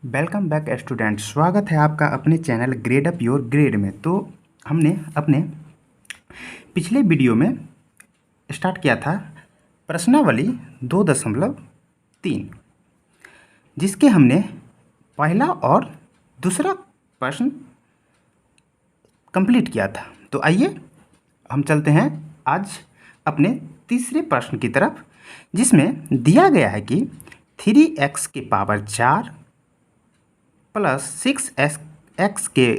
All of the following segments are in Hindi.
Welcome back student. स्वागत है आपका अपने channel grade up your grade में। तो हमने अपने पिछले वीडियो में स्टार्ट किया था प्रश्नावली 2.3, जिसके हमने पहला और दूसरा प्रश्न कंप्लीट किया था। तो आइए हम चलते हैं आज अपने तीसरे प्रश्न की तरफ, जिसमें दिया गया है कि 3x की पावर 4 प्लस 6x के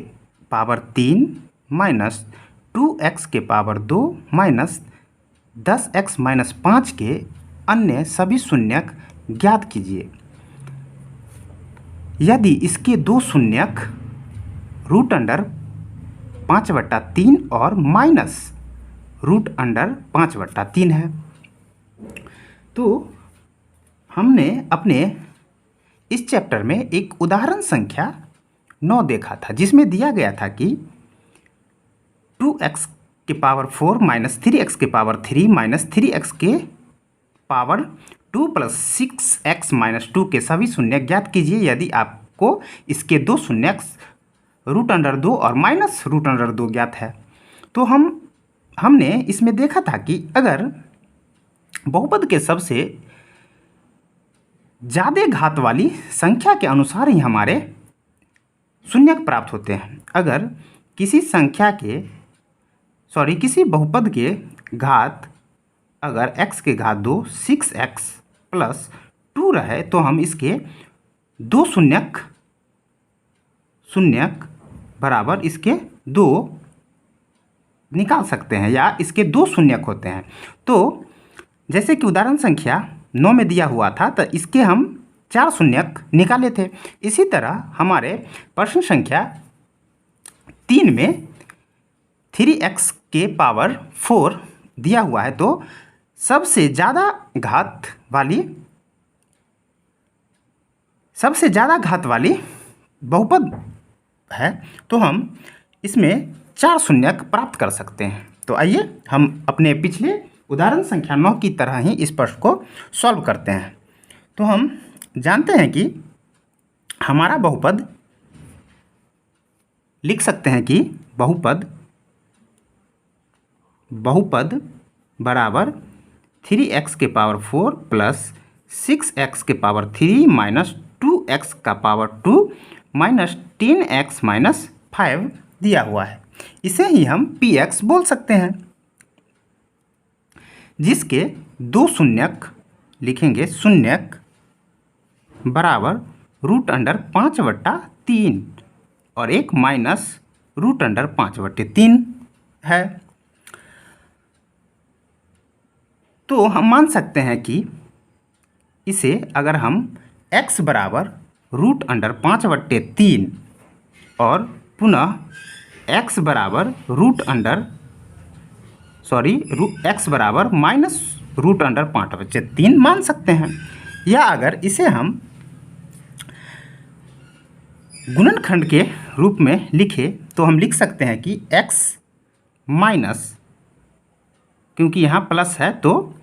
पावर 3 माइनस 2x के पावर 2 माइनस 10x माइनस 5 के अन्य सभी शून्यक ज्ञात कीजिए। यदि इसके दो शून्यक रूट अंडर 5/3 और माइनस रूट अंडर 5/3 है। तो हमने अपने इस चैप्टर में एक उदाहरण संख्या 9 देखा था, जिसमें दिया गया था कि 2x के पावर 4 माइनस 3x के पावर 3 माइनस 3x के पावर 2 प्लस 6x माइनस 2 के सभी शून्यक ज्ञात कीजिए यदि आपको इसके दो शून्यक रूट अंडर 2 और माइनस रूट अंडर 2 ज्ञात है। तो हमने इसमें देखा था कि अगर बहुपद के सबसे ज़्यादा घात वाली संख्या के अनुसार ही हमारे शून्यक प्राप्त होते हैं। अगर किसी बहुपद के घात अगर x के घात 2 6x प्लस 2 रहे तो हम इसके दो शून्यक बराबर इसके दो निकाल सकते हैं, या इसके दो शून्यक होते हैं। तो जैसे कि उदाहरण संख्या 9 में दिया हुआ था, तो इसके हम 4 शून्यक निकाले थे। इसी तरह हमारे प्रश्न संख्या 3 में 3x के पावर 4 दिया हुआ है, तो सबसे ज़्यादा घात वाली बहुपद है, तो हम इसमें 4 शून्यक प्राप्त कर सकते हैं। तो आइए हम अपने पिछले उदाहरण संख्या 9 की तरह ही इस प्रश्न को सॉल्व करते हैं। तो हम जानते हैं कि हमारा बहुपद लिख सकते हैं कि बहुपद बराबर 3x के पावर 4 प्लस 6x के पावर 3 माइनस 2x का पावर 2 माइनस 10x माइनस 5 दिया हुआ है। इसे ही हम px बोल सकते हैं, जिसके दो शून्यक लिखेंगे शून्यक बराबर रूट अंडर 5/3 और एक माइनस रूट अंडर 5/3 है। तो हम मान सकते हैं कि इसे अगर हम x बराबर रूट अंडर 5/3 और पुनः x बराबर x बराबर माइनस रूट अंडर 5/3 मान सकते हैं, या अगर इसे हम गुणनखंड के रूप में लिखें तो हम लिख सकते हैं कि x माइनस, क्योंकि यहाँ प्लस है तो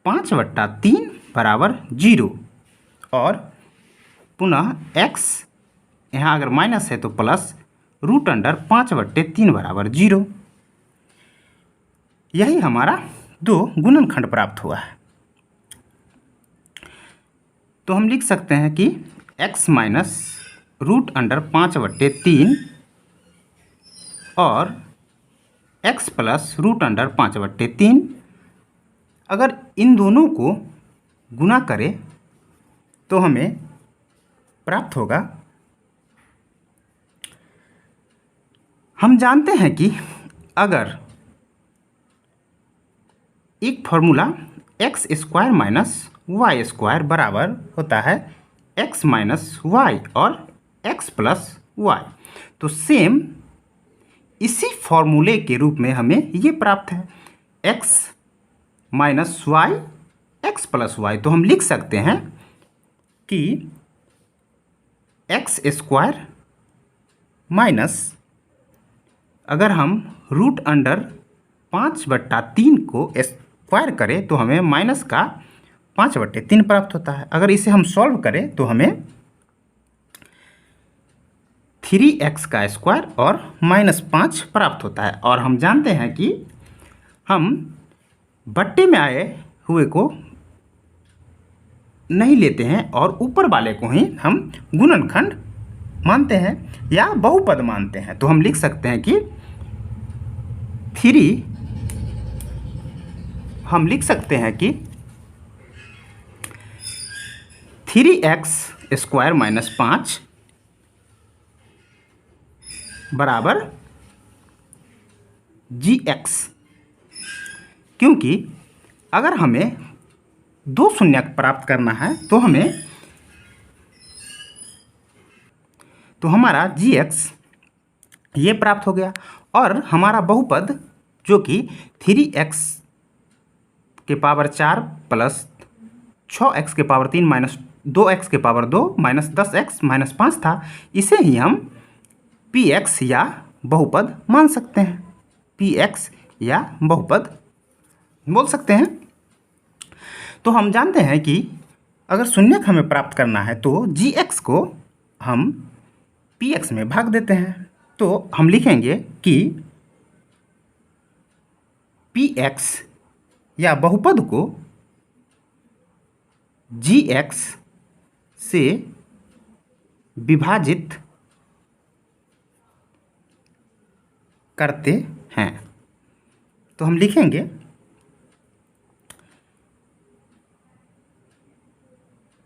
5/3 बराबर 0, और पुनः x यहाँ अगर माइनस है तो प्लस रूट अंडर 5/3 बराबर 0। यही हमारा दो गुणनखंड प्राप्त हुआ है। तो हम लिख सकते हैं कि x माइनस रूट अंडर 5/3 और x प्लस रूट अंडर 5/3, अगर इन दोनों को गुणा करें तो हमें प्राप्त होगा। हम जानते हैं कि अगर एक formula x square minus y square बराबर होता है x माइनस वाई और x प्लस वाई, तो सेम इसी फॉर्मूले के रूप में हमें ये प्राप्त है x minus y x plus y. तो हम लिख सकते हैं कि एक्स स्क्वायर माइनस, अगर हम रूट अंडर 5/3 को स्क्वायर करें तो हमें माइनस का 5/3 प्राप्त होता है। अगर इसे हम सॉल्व करें तो हमें 3x का स्क्वायर और -5 प्राप्त होता है। और हम जानते हैं कि हम बट्टे में आए हुए को नहीं लेते हैं और ऊपर वाले को ही हम गुणनखंड मानते हैं या बहुपद मानते हैं। तो हम लिख सकते हैं कि हम लिख सकते हैं कि 3x स्क्वायर -5 बराबर gx, क्योंकि अगर हमें दो शून्य प्राप्त करना है तो हमारा gx ये प्राप्त हो गया और हमारा बहुपद जो कि 3x के पावर 4 प्लस 6x के पावर 3 माइनस 2x के पावर 2 माइनस 10x माइनस 5 था, इसे ही हम px या बहुपद मान सकते हैं, px या बहुपद बोल सकते हैं। तो हम जानते हैं कि अगर शून्यक हमें प्राप्त करना है तो gx को हम px में भाग देते हैं। तो हम लिखेंगे कि px या बहुपद को gx से विभाजित करते हैं। तो हम लिखेंगे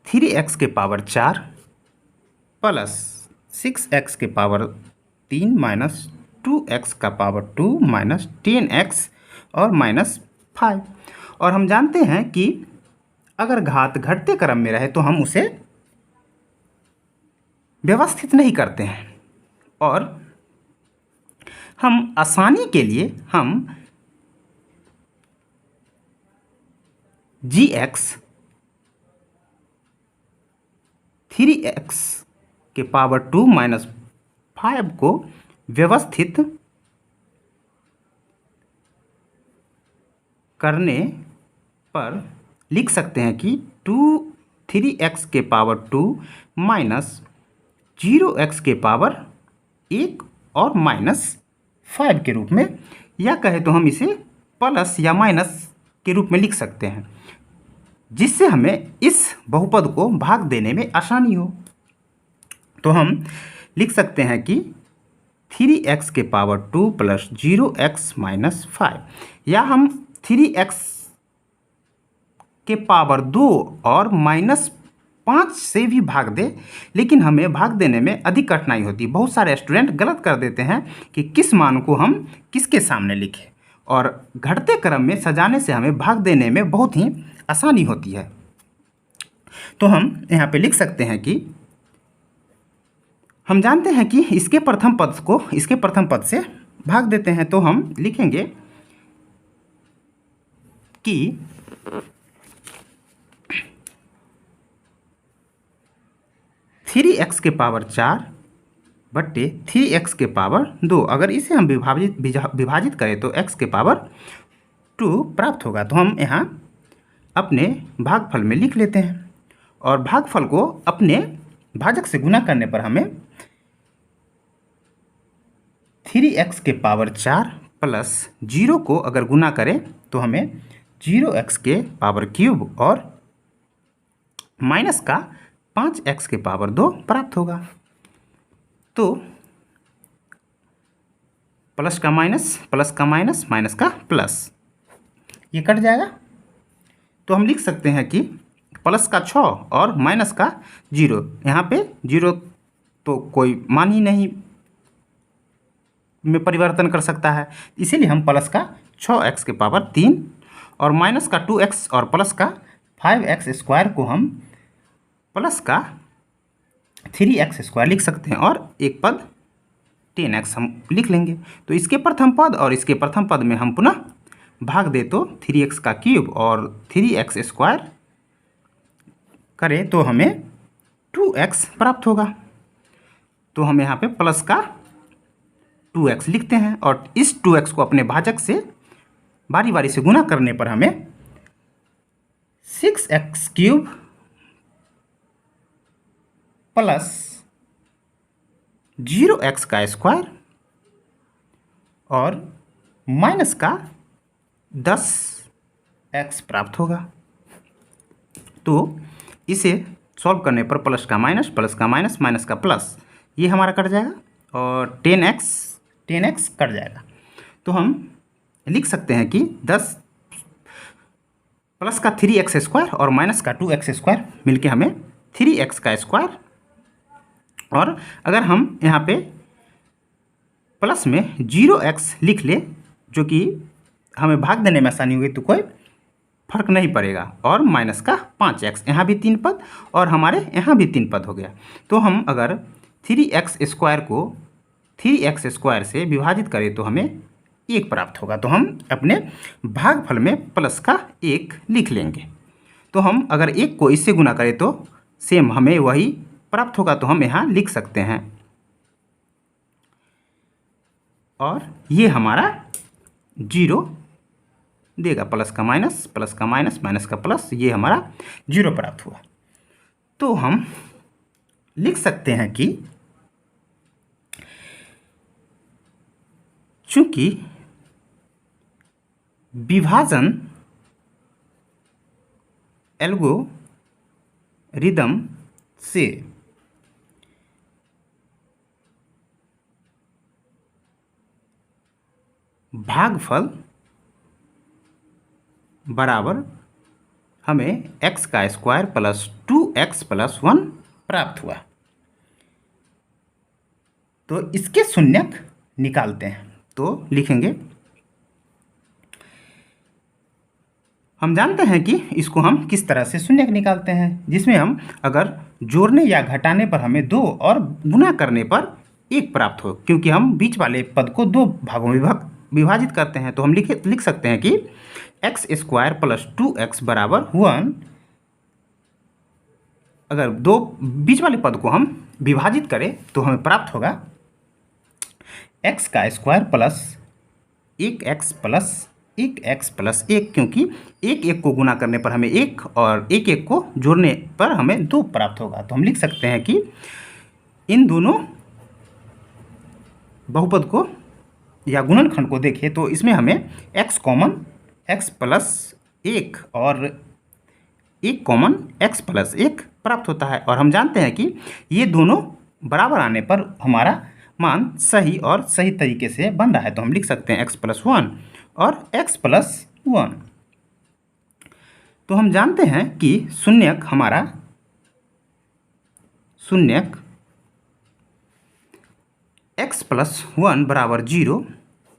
3x के पावर 4 प्लस 6x के पावर 3 माइनस 2x का पावर 2 माइनस 10x और माइनस 5। और हम जानते हैं कि अगर घात घटते क्रम में रहे तो हम उसे व्यवस्थित नहीं करते हैं और हम आसानी के लिए हम gx 3x के पावर 2 माइनस 5 को व्यवस्थित करने पर लिख सकते हैं कि 3x के पावर 2 माइनस 0x के पावर 1 और माइनस 5 के रूप में, या कहे तो हम इसे प्लस या माइनस के रूप में लिख सकते हैं, जिससे हमें इस बहुपद को भाग देने में आसानी हो। तो हम लिख सकते हैं कि 3x के पावर 2 प्लस 0x माइनस 5, या हम 3x के पावर 2 और माइनस 5 से भी भाग दे, लेकिन हमें भाग देने में अधिक कठिनाई होती है। बहुत सारे स्टूडेंट गलत कर देते हैं कि किस मान को हम किसके सामने लिखें, और घटते क्रम में सजाने से हमें भाग देने में बहुत ही आसानी होती है। तो हम यहाँ पे लिख सकते हैं कि हम जानते हैं कि इसके प्रथम पद को इसके प्रथम पद से भाग देते हैं। तो हम लिखेंगे कि 3x के पावर 4 बट्टे 3x के पावर 2, अगर इसे हम विभाजित करें तो x के पावर 2 प्राप्त होगा। तो हम यहाँ अपने भागफल में लिख लेते हैं, और भागफल को अपने भाजक से गुना करने पर हमें 3x के पावर 4 प्लस 0 को अगर गुना करें तो हमें 0x के पावर क्यूब और माइनस का 5x के पावर 2 प्राप्त होगा। तो प्लस का माइनस, प्लस का माइनस, माइनस का प्लस, ये कट जाएगा। तो हम लिख सकते हैं कि प्लस का 6 और माइनस का 0, यहाँ पे 0 तो कोई मान ही नहीं में परिवर्तन कर सकता है, इसीलिए हम प्लस का 6x के पावर 3 और माइनस का 2x और प्लस का 5x स्क्वायर को हम प्लस का 3x स्क्वायर लिख सकते हैं, और एक पद 10x हम लिख लेंगे। तो इसके प्रथम पद और इसके प्रथम पद में हम पुनः भाग दे तो 3x का क्यूब और 3x स्क्वायर करें तो हमें 2x प्राप्त होगा। तो हम यहाँ पे प्लस का 2x लिखते हैं, और इस 2x को अपने भाजक से बारी बारी से गुना करने पर हमें 6x क्यूब प्लस 0x का स्क्वायर और माइनस का 10x प्राप्त होगा। तो इसे सॉल्व करने पर प्लस का माइनस, प्लस का माइनस, माइनस का प्लस, ये हमारा कट जाएगा और 10x कट जाएगा। तो हम लिख सकते हैं कि 10 प्लस का 3x स्क्वायर और माइनस का 2x स्क्वायर मिलके हमें 3x का स्क्वायर, और अगर हम यहाँ पे प्लस में 0x लिख ले जो कि हमें भाग देने में आसानी होगी तो कोई फर्क नहीं पड़ेगा, और माइनस का 5x, यहाँ भी 3 पद और हमारे यहाँ भी 3 पद हो गया। तो हम अगर 3x स्क्वायर को 3x स्क्वायर से विभाजित करें तो हमें 1 प्राप्त होगा। तो हम अपने भागफल में प्लस का 1 लिख लेंगे। तो हम अगर 1 को इससे गुना करें तो सेम हमें वही प्राप्त होगा, तो हम यहाँ लिख सकते हैं। और ये हमारा 0 देगा, प्लस का माइनस, प्लस का माइनस, माइनस का प्लस, ये हमारा 0 प्राप्त हुआ। तो हम लिख सकते हैं कि चूंकि विभाजन एल्गोरिदम से भागफल बराबर हमें x का स्क्वायर प्लस 2x प्लस 1 प्राप्त हुआ। तो इसके शून्यक निकालते हैं। तो लिखेंगे, हम जानते हैं कि इसको हम किस तरह से शून्यक निकालते हैं, जिसमें हम अगर जोड़ने या घटाने पर हमें 2 और गुना करने पर 1 प्राप्त हो, क्योंकि हम बीच वाले पद को 2 भागों में विभाजित करते हैं। तो हम लिख सकते हैं कि x स्क्वायर प्लस 2x बराबर 1। अगर 2 बीच वाले पद को हम विभाजित करें तो हमें प्राप्त होगा x का square plus 1x plus 1x plus 1, क्योंकि 1 को गुना करने पर हमें 1 और 1 को जोड़ने पर हमें 2 प्राप्त होगा। तो हम लिख सकते हैं कि इन दोनों बहुपद को या गुणनखंड को देखें तो इसमें हमें x कॉमन x प्लस 1 और 1 कॉमन x प्लस 1 प्राप्त होता है। और हम जानते हैं कि ये दोनों बराबर आने पर हमारा मान सही और सही तरीके से बन रहा है। तो हम लिख सकते हैं x प्लस 1 और x प्लस 1। तो हम जानते हैं कि शून्यक हमारा शून्यक x प्लस 1 बराबर 0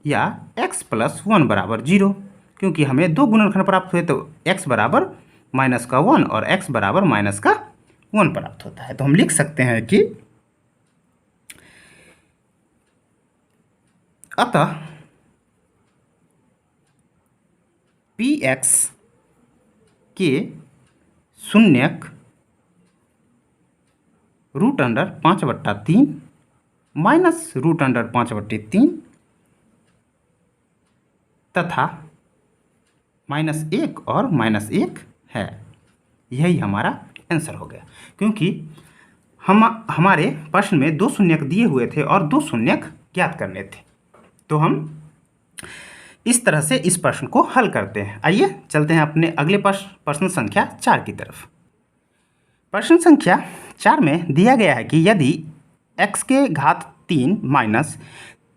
या x प्लस 1 बराबर 0, क्योंकि हमें 2 गुणनखंड प्राप्त हुए तो x बराबर माइनस का 1 और x बराबर माइनस का 1 प्राप्त होता है। तो हम लिख सकते हैं कि अतः px के शून्यक √5/3 माइनस √5/3 तथा -1 और -1 है। यही हमारा आंसर हो गया, क्योंकि हमारे प्रश्न में 2 शून्यक दिए हुए थे और 2 शून्यक ज्ञात करने थे। तो हम इस तरह से इस प्रश्न को हल करते हैं। आइए चलते हैं अपने अगले प्रश्न संख्या 4 की तरफ। प्रश्न संख्या 4 में दिया गया है कि यदि x के घात 3 माइनस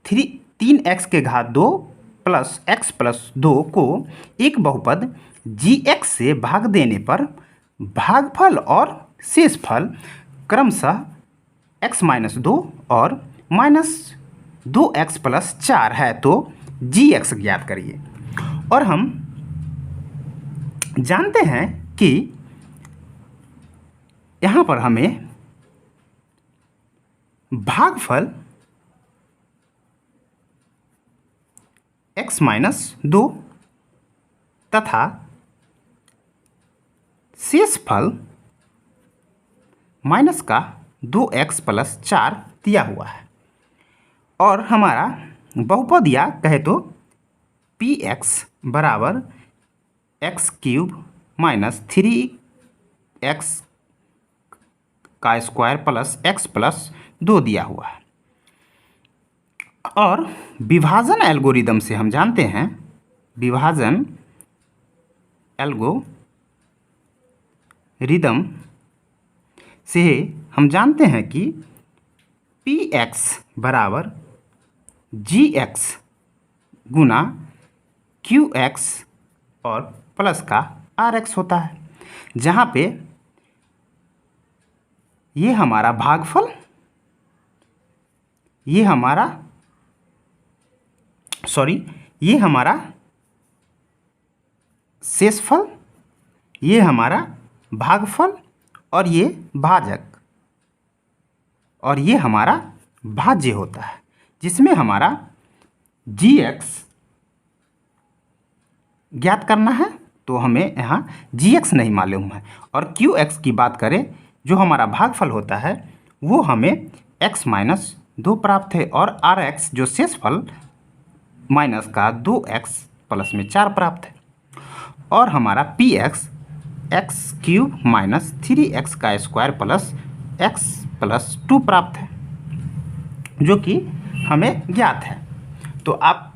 3x के घात 2 प्लस x प्लस 2 को एक बहुपद gx से भाग देने पर भागफल और शेषफल क्रमशः x माइनस 2 और माइनस 2x प्लस 4 है, तो gx ज्ञात करिए। और हम जानते हैं कि यहाँ पर हमें भागफल x माइनस 2 तथा शेषफल माइनस का 2x प्लस 4 दिया हुआ है। और हमारा बहुपद या कहे तो px बराबर x³ माइनस 3x का स्क्वायर प्लस x प्लस 2 दिया हुआ है। और विभाजन एल्गोरिदम से हम जानते हैं, विभाजन एल्गोरिदम से हम जानते हैं कि px बराबर gx गुना qx और प्लस का rx होता है, जहाँ पे ये हमारा भागफल, ये हमारा शेषफल, ये हमारा भागफल और ये भाजक और ये हमारा भाज्य होता है, जिसमें हमारा gx ज्ञात करना है। तो हमें यहाँ gx नहीं मालूम है, और qx की बात करें जो हमारा भागफल होता है वो हमें x-2 प्राप्त है, और rx जो शेषफल माइनस का 2x प्लस में 4 प्राप्त है, और हमारा px x³ माइनस 3x का स्क्वायर प्लस x प्लस 2 प्राप्त है, जो कि हमें ज्ञात है। तो आप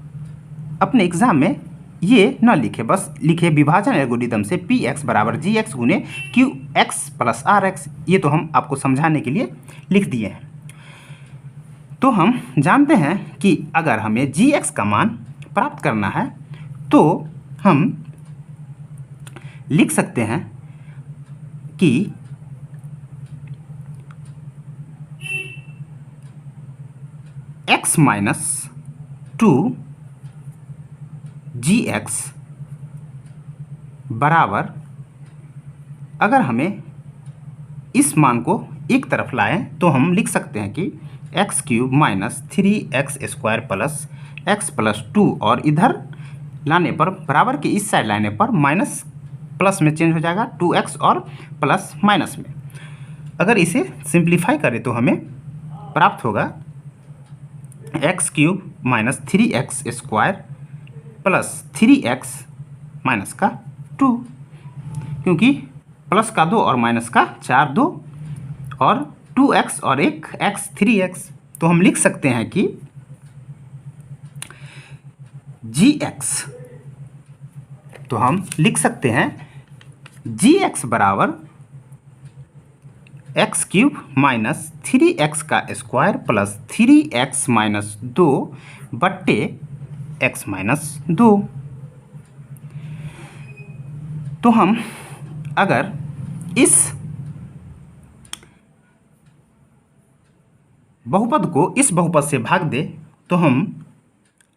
अपने एग्ज़ाम में ये न लिखे, बस लिखे विभाजन एल्गोरिदम से px बराबर gx गुने qx प्लस rx। ये तो हम आपको समझाने के लिए लिख दिए हैं। तो हम जानते हैं कि अगर हमें gx का मान प्राप्त करना है तो हम लिख सकते हैं कि x-2 gx बराबर, अगर हमें इस मान को एक तरफ लाएं तो हम लिख सकते हैं कि x³ minus 3x square plus x plus 2, और इधर लाने पर बराबर के इस साइड लाने पर माइनस प्लस में चेंज हो जाएगा 2x और प्लस माइनस में। अगर इसे सिंप्लीफाई करें तो हमें प्राप्त होगा x³ minus 3x square plus 3x minus का 2, क्योंकि प्लस का 2 और माइनस का 4, 2 और 2x और एक x 3x। तो हम लिख सकते हैं कि gx, तो हम लिख सकते हैं gx बराबर x³ माइनस 3x का स्क्वायर प्लस 3x माइनस 2 बट्टे x माइनस 2। तो हम अगर इस बहुपद को इस बहुपद से भाग दे तो हम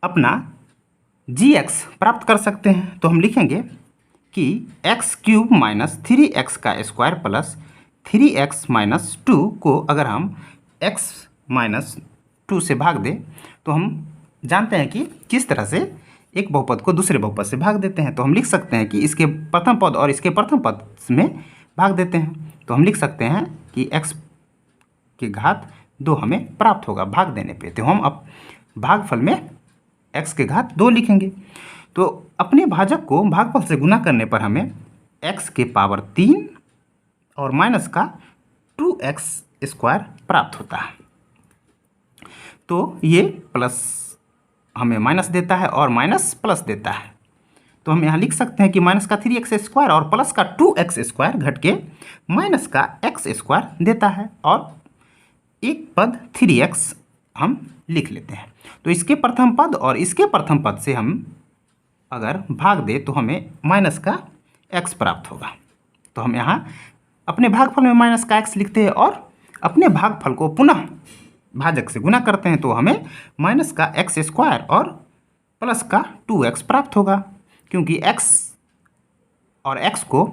अपना gx प्राप्त कर सकते हैं। तो हम लिखेंगे कि x³ माइनस 3x का स्क्वायर प्लस 3x माइनस 2 को अगर हम x माइनस 2 से भाग दें तो हम जानते हैं कि किस तरह से एक बहुपद को दूसरे बहुपद से भाग देते हैं। तो हम लिख सकते हैं कि इसके प्रथम पद और इसके प्रथम पद में भाग देते हैं। तो हम लिख सकते हैं कि x की घात 2 हमें प्राप्त होगा भाग देने पे। तो हम अब भागफल में x की घात 2 लिखेंगे। तो अपने भाजक को भागफल से गुना करने पर हमें x के पावर 3 और माइनस का 2x स्क्वायर प्राप्त होता है। तो ये प्लस हमें माइनस देता है और माइनस प्लस देता है। तो हम यहाँ लिख सकते हैं कि माइनस का 3x स्क्वायर और प्लस का 2x स्क्वायर घट के माइनस का x स्क्वायर देता है, और एक पद 3x हम लिख लेते हैं। तो इसके प्रथम पद और इसके प्रथम पद से हम अगर भाग दें तो हमें माइनस का x प्राप्त होगा। तो हम यहाँ अपने भागफल में माइनस का x लिखते हैं और अपने भागफल को पुनः भाजक से गुना करते हैं, तो हमें माइनस का x स्क्वायर और प्लस का 2x प्राप्त होगा, क्योंकि x और x को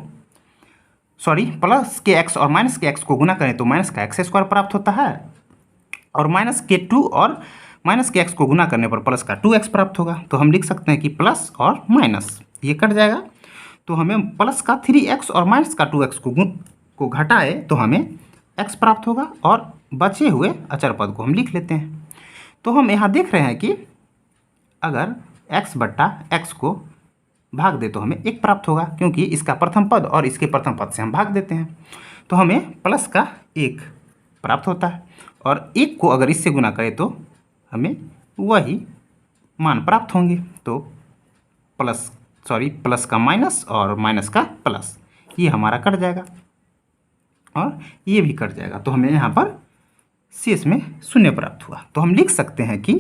प्लस के x और माइनस के x को गुना करें तो माइनस का x स्क्वायर प्राप्त होता है, और माइनस के 2 और माइनस के x को गुना करने पर प्लस का 2x प्राप्त होगा। तो हम लिख सकते हैं कि प्लस और माइनस ये कट जाएगा, तो हमें प्लस का 3x और माइनस का 2x को घटाए तो हमें x प्राप्त होगा, और बचे हुए अचर पद को हम लिख लेते हैं। तो हम यहाँ देख रहे हैं कि अगर x बट्टा x को भाग दे तो हमें 1 प्राप्त होगा, क्योंकि इसका प्रथम पद और इसके प्रथम पद से हम भाग देते हैं। तो हमें प्लस का 1 प्राप्त होता है, और 1 को अगर इससे गुना करें तो हमें वही मान प्राप्त होंगे। तो प्लस का माइनस और माइनस का प्लस, ये हमारा कट जाएगा और ये भी कट जाएगा। तो हमें यहाँ पर शेष में 0 प्राप्त हुआ। तो हम लिख सकते हैं कि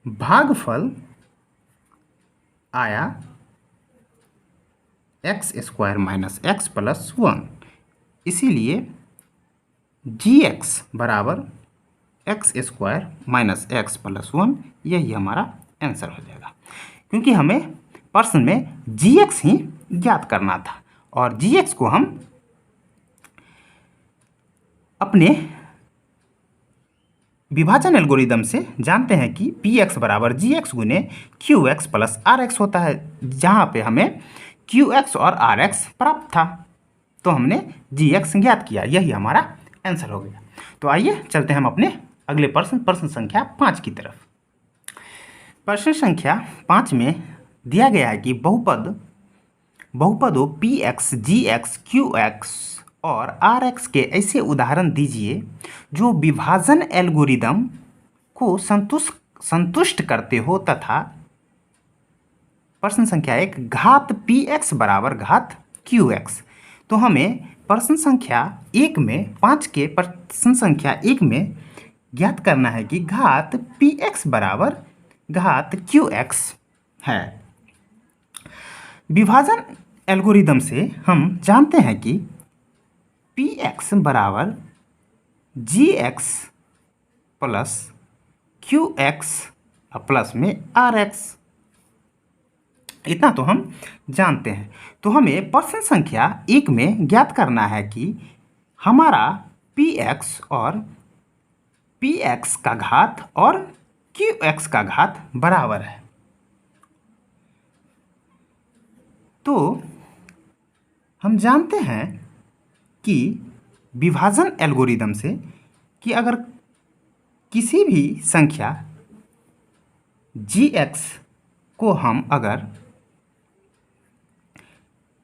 भागफल आया x² माइनस x प्लस 1, इसीलिए gx बराबर x² माइनस x प्लस 1, यही हमारा आंसर हो जाएगा। क्योंकि हमें प्रश्न में gx ही ज्ञात करना था और gx को हम अपने विभाजन एल्गोरिदम से जानते हैं कि px बराबर gx गुने qx प्लस rx होता है, जहाँ पे हमें qx और rx प्राप्त था। तो हमने gx ज्ञात किया, यही हमारा आंसर हो गया। तो आइए चलते हैं हम अपने अगले प्रश्न संख्या 5 की तरफ। प्रश्न संख्या 5 में दिया गया है कि बहुपदों px, gx, qx और rx के ऐसे उदाहरण दीजिए जो विभाजन एल्गोरिदम को संतुष्ट करते हो तथा प्रश्न संख्या 1 घात px बराबर घात qx। तो हमें प्रश्न संख्या 1 में 5 के प्रश्न संख्या 1 में ज्ञात करना है कि घात px बराबर घात qx है। विभाजन एल्गोरिदम से हम जानते हैं कि px बराबर gx प्लस qx प्लस में rx, इतना तो हम जानते हैं। तो हमें प्रश्न संख्या 1 में ज्ञात करना है कि हमारा px और px का घात और qx का घात बराबर है। तो हम जानते हैं कि विभाजन एल्गोरिदम से कि अगर किसी भी संख्या gx को हम अगर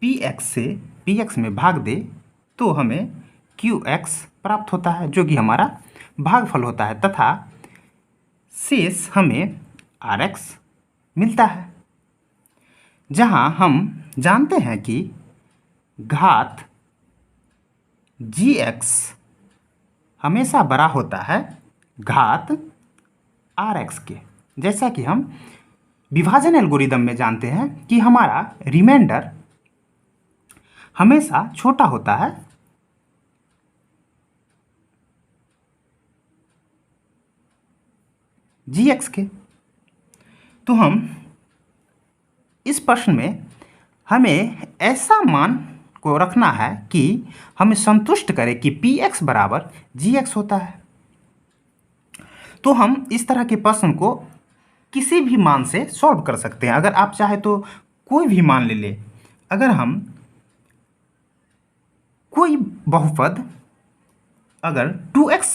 px में भाग दे तो हमें qx प्राप्त होता है, जो कि हमारा भागफल होता है, तथा शेष हमें rx मिलता है। जहां हम जानते हैं कि घात gx हमेशा बड़ा होता है घात rx के, जैसा कि हम विभाजन एल्गोरिदम में जानते हैं कि हमारा रिमाइंडर हमेशा छोटा होता है gx के। तो हम इस प्रश्न में हमें ऐसा मान को रखना है कि हमें संतुष्ट करे कि px बराबर gx होता है। तो हम इस तरह के प्रश्न को किसी भी मान से सॉल्व कर सकते हैं। अगर आप चाहे तो कोई भी मान ले लें। अगर हम कोई बहुपद अगर 2x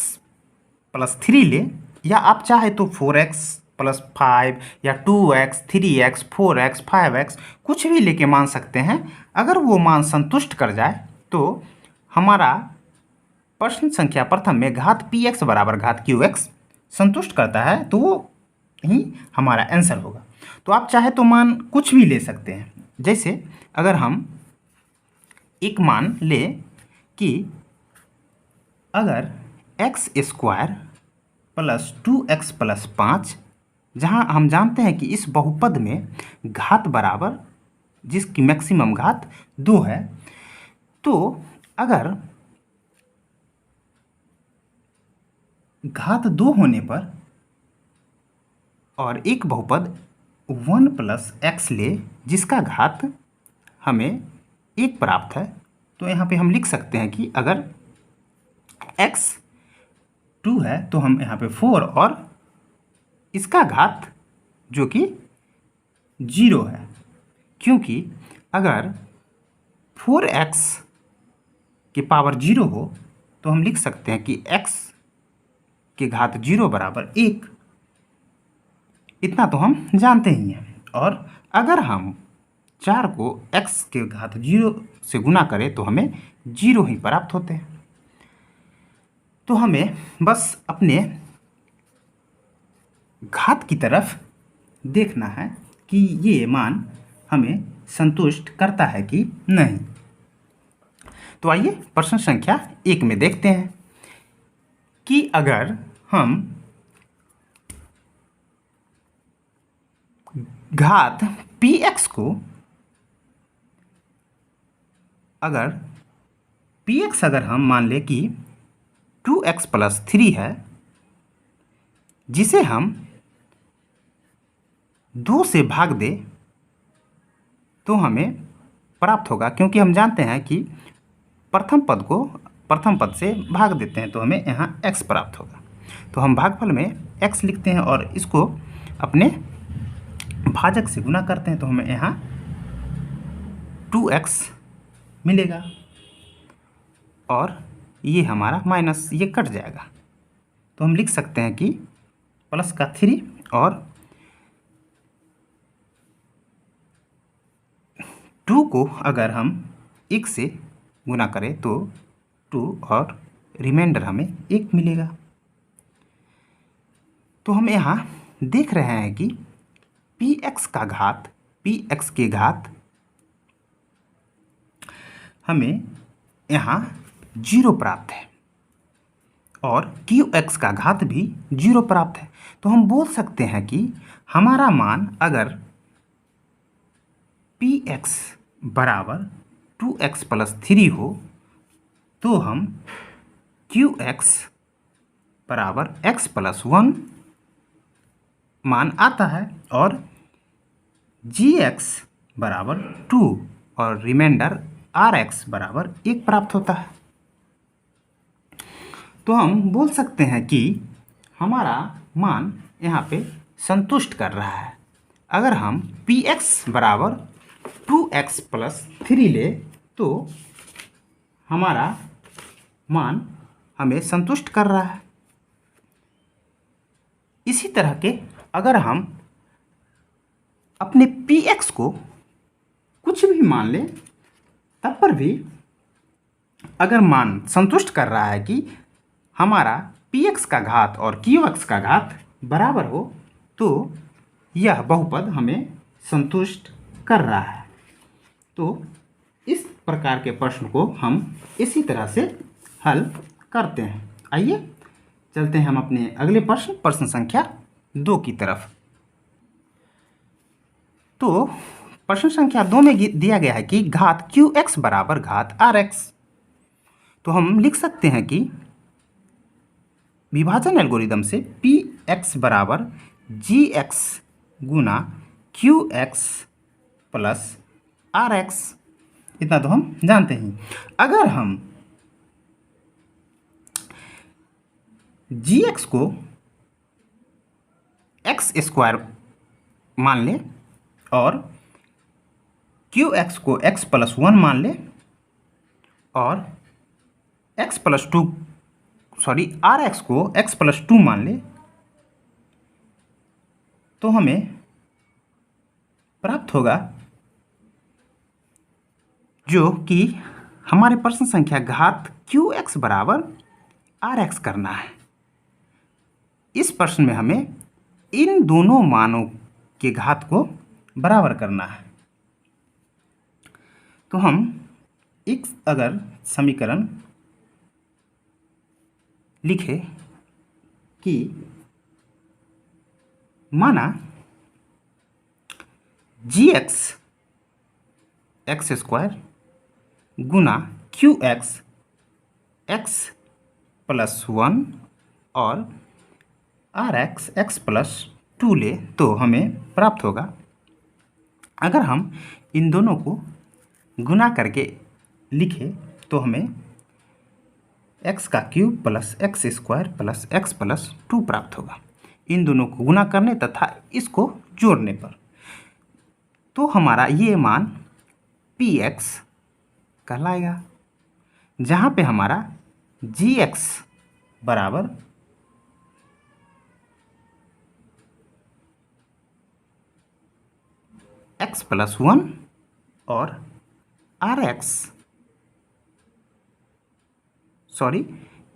प्लस 3 ले, या आप चाहे तो 4x प्लस 5 या 2x 3x 4x 5x कुछ भी लेके मान सकते हैं। अगर वो मान संतुष्ट कर जाए तो हमारा प्रश्न संख्या प्रथम में घात px बराबर घात qx संतुष्ट करता है, तो वो ही हमारा आंसर होगा। तो आप चाहे तो मान कुछ भी ले सकते हैं। जैसे अगर हम एक मान ले कि अगर x² प्लस 2x प्लस 5, जहाँ हम जानते हैं कि इस बहुपद में घात बराबर जिसकी मैक्सिमम घात 2 है, तो अगर घात 2 होने पर और एक बहुपद 1 प्लस x ले जिसका घात हमें 1 प्राप्त है, तो यहाँ पे हम लिख सकते हैं कि अगर x 2 है तो हम यहाँ पे 4 और इसका घात जो कि 0 है, क्योंकि अगर 4x के पावर 0 हो तो हम लिख सकते हैं कि x के घात 0 बराबर 1, इतना तो हम जानते ही हैं। और अगर हम 4 को x के घात 0 से गुना करें तो हमें 0 ही प्राप्त होते हैं। तो हमें बस अपने घात की तरफ देखना है कि ये मान हमें संतुष्ट करता है कि नहीं। तो आइए प्रश्न संख्या 1 में देखते हैं कि अगर हम घात px को अगर हम मान लें कि 2x + 3 है, जिसे हम 2 से भाग दें तो हमें प्राप्त होगा, क्योंकि हम जानते हैं कि प्रथम पद से भाग देते हैं तो हमें यहाँ x प्राप्त होगा। तो हम भागफल में x लिखते हैं और इसको अपने भाजक से गुना करते हैं तो हमें यहाँ 2x मिलेगा और ये हमारा माइनस ये कट जाएगा। तो हम लिख सकते हैं कि प्लस का 3 और 2 को अगर हम 1 से गुना करें तो 2 और रिमाइंडर हमें 1 मिलेगा। तो हम यहाँ देख रहे हैं कि px के घात हमें यहाँ 0 प्राप्त है और qx का घात भी 0 प्राप्त है। तो हम बोल सकते हैं कि हमारा मान अगर px बराबर 2x + 3 हो तो हम qx बराबर x + 1 मान आता है और gx बराबर 2 और रिमाइंडर rx बराबर 1 प्राप्त होता है। तो हम बोल सकते हैं कि हमारा मान यहाँ पे संतुष्ट कर रहा है। अगर हम px बराबर 2x + 3 ले तो हमारा मान हमें संतुष्ट कर रहा है। इसी तरह के अगर हम अपने px को कुछ भी मान लें तब पर भी अगर मान संतुष्ट कर रहा है कि हमारा px का घात और qx का घात बराबर हो तो यह बहुपद हमें संतुष्ट कर रहा है। तो इस प्रकार के प्रश्न को हम इसी तरह से हल करते हैं। आइए चलते हैं हम अपने अगले प्रश्न संख्या 2 की तरफ। तो प्रश्न संख्या 2 में दिया गया है कि घात qx बराबर घात rx। तो हम लिख सकते हैं कि विभाजन एल्गोरिदम से px बराबर gx गुना qx + rx, इतना तो हम जानते हैं। अगर हम gx को x² मान लें और qx को x + 1 मान लें और rx को x + 2 मान लें तो हमें प्राप्त होगा जो कि हमारे प्रश्न संख्या घात qx बराबर rx करना है। इस प्रश्न में हमें इन दोनों मानों के घात को बराबर करना है। तो हम एक अगर समीकरण लिखें कि माना gx x² गुना qx x + 1 और rx x + 2 ले तो हमें प्राप्त होगा। अगर हम इन दोनों को गुना करके लिखें तो हमें x³ + x² + x + 2 प्राप्त होगा। इन दोनों को गुना करने तथा इसको जोड़ने पर तो हमारा ये मान px कहलाएगा, जहाँ पे हमारा gx बराबर x + 1 और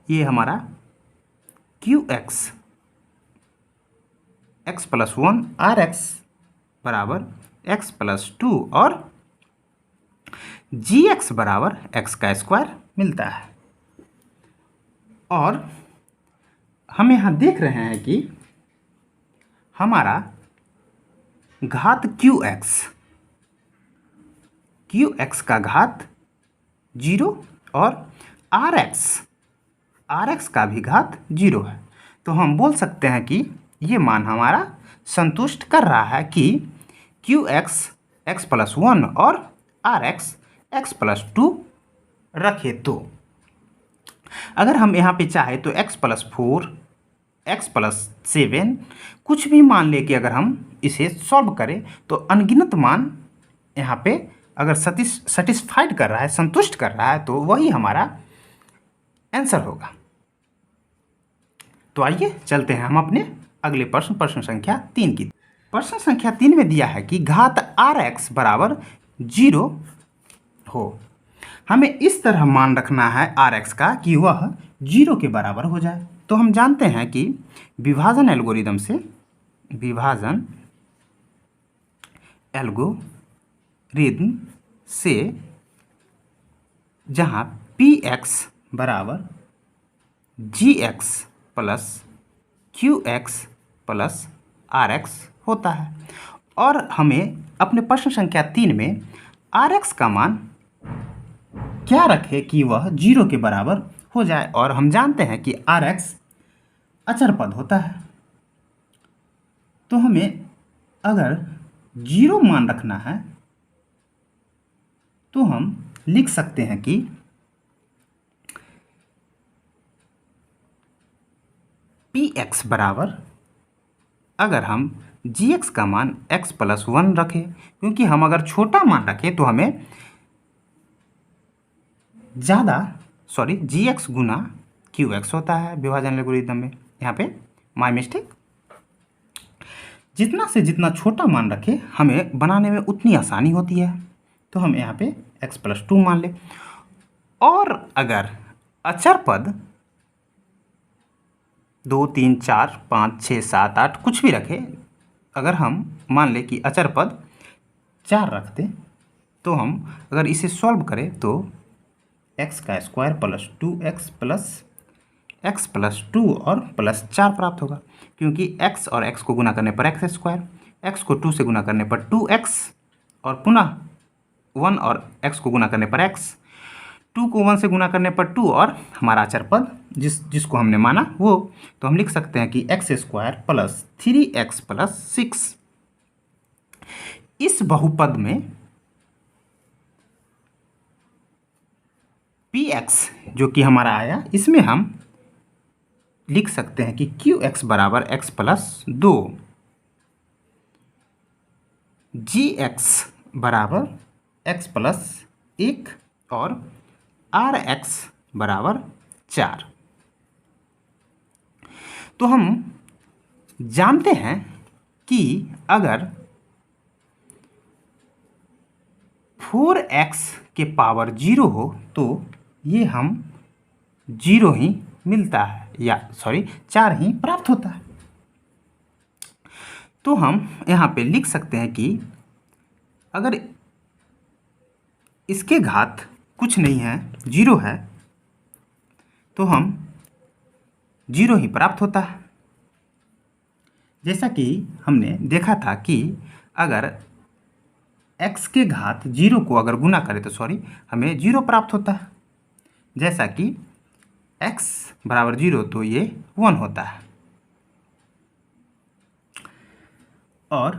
ये हमारा q x x plus 1 r x बराबर एक्स प्लस 2 और जी एक्स बराबर एक्स का स्क्वायर मिलता है। और हम यहाँ देख रहे हैं कि हमारा घात क्यू एक्स का घात 0 और आर एक्स का भी घात 0 है। तो हम बोल सकते हैं कि ये मान हमारा संतुष्ट कर रहा है कि क्यू एक्स एक्स प्लस 1 और आर एक्स एक्स प्लस 2 रखे। तो अगर हम यहाँ पे चाहे तो एक्स प्लस 4 एक्स प्लस 7 कुछ भी मान ले कि अगर हम इसे सॉल्व करें तो अनगिनत मान यहाँ पे अगर सेटिस्फाइड कर रहा है, संतुष्ट कर रहा है, तो वही हमारा आंसर होगा। तो आइए चलते हैं हम अपने अगले प्रश्न संख्या 3 की। प्रश्न संख्या 3 में दिया है कि घात आर एक्स बराबर 0 हो। हमें इस तरह मान रखना है आर एक्स का कि वह 0 के बराबर हो जाए। तो हम जानते हैं कि विभाजन एल्गोरिदम से जहाँ पी एक्स बराबर G X plus Q X plus R X होता है, और हमें अपने प्रश्न संख्या 3 में आर एक्स का मान क्या रखे कि वह 0 के बराबर हो जाए। और हम जानते हैं कि आर एक्स अचर पद होता है। तो हमें अगर 0 मान रखना है तो हम लिख सकते हैं कि पी एक्स बराबर, अगर हम जी एक्स का मान एक्स प्लस 1 रखें, क्योंकि हम अगर छोटा मान रखें तो हमें जी एक्स गुना क्यू एक्स होता है विभाजन एल्गोरिदम में। यहाँ पे माय मिस्टेक। जितना से जितना छोटा मान रखें हमें बनाने में उतनी आसानी होती है। तो हम यहाँ पे x प्लस 2 मान लें। और अगर अचर पद 2 3 4 5 6 7 8 कुछ भी रखें, अगर हम मान लें कि अचर पद 4 रख दें, तो हम अगर इसे सॉल्व करें तो एक्स का स्क्वायर प्लस 2x प्लस 2 और प्लस 4 प्राप्त होगा, क्योंकि x और x को गुना करने पर एक्स स्क्वायर, x को 2 से गुना करने पर 2x और पुनः 1 और x को गुना करने पर x, 2 को 1 से गुना करने पर 2 और हमारा अचर पद जिसको हमने माना वो। तो हम लिख सकते हैं कि x square plus 3x plus 6। इस बहुपद में px जो कि हमारा आया, इसमें हम लिख सकते हैं कि qx बराबर x प्लस 2, gx बराबर x प्लस 1 और rx बराबर 4। तो हम जानते हैं कि अगर 4x के पावर 0 हो तो ये हम 0 ही मिलता है, या 4 ही प्राप्त होता है। तो हम यहाँ पे लिख सकते हैं कि अगर इसके घात कुछ नहीं है, 0 है, तो हम 0 ही प्राप्त होता है। जैसा कि हमने देखा था कि अगर x के घात 0 को अगर गुना करें तो हमें 0 प्राप्त होता है। जैसा कि x बराबर 0 तो ये 1 होता है, और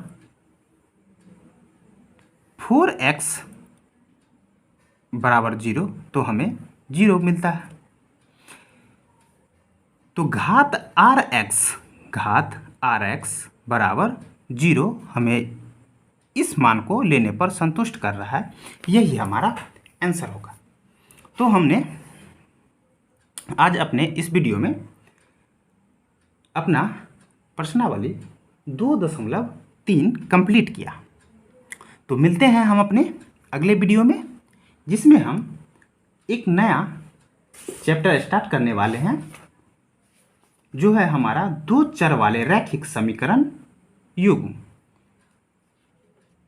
4x बराबर 0 तो हमें 0 मिलता है। तो घात आर एक्स बराबर 0 हमें इस मान को लेने पर संतुष्ट कर रहा है, यही हमारा आंसर होगा। तो हमने आज अपने इस वीडियो में अपना प्रश्नावली 2.3 कंप्लीट किया। तो मिलते हैं हम अपने अगले वीडियो में, जिसमें हम एक नया चैप्टर स्टार्ट करने वाले हैं, जो है हमारा दो चर वाले रैखिक समीकरण युग्म।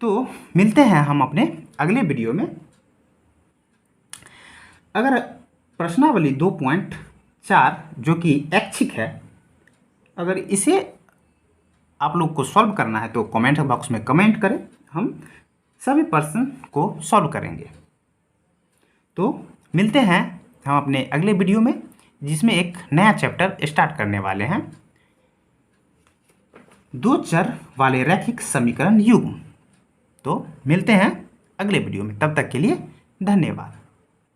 तो मिलते हैं हम अपने अगले वीडियो में। अगर प्रश्नावली 2.4 जो कि ऐच्छिक है, अगर इसे आप लोग को सॉल्व करना है तो कमेंट बॉक्स में कमेंट करें, हम सभी प्रश्न को सॉल्व करेंगे। तो मिलते हैं हम अपने अगले वीडियो में, जिसमें एक नया चैप्टर स्टार्ट करने वाले हैं, दो चर वाले रैखिक समीकरण युग्म। तो मिलते हैं अगले वीडियो में, तब तक के लिए धन्यवाद।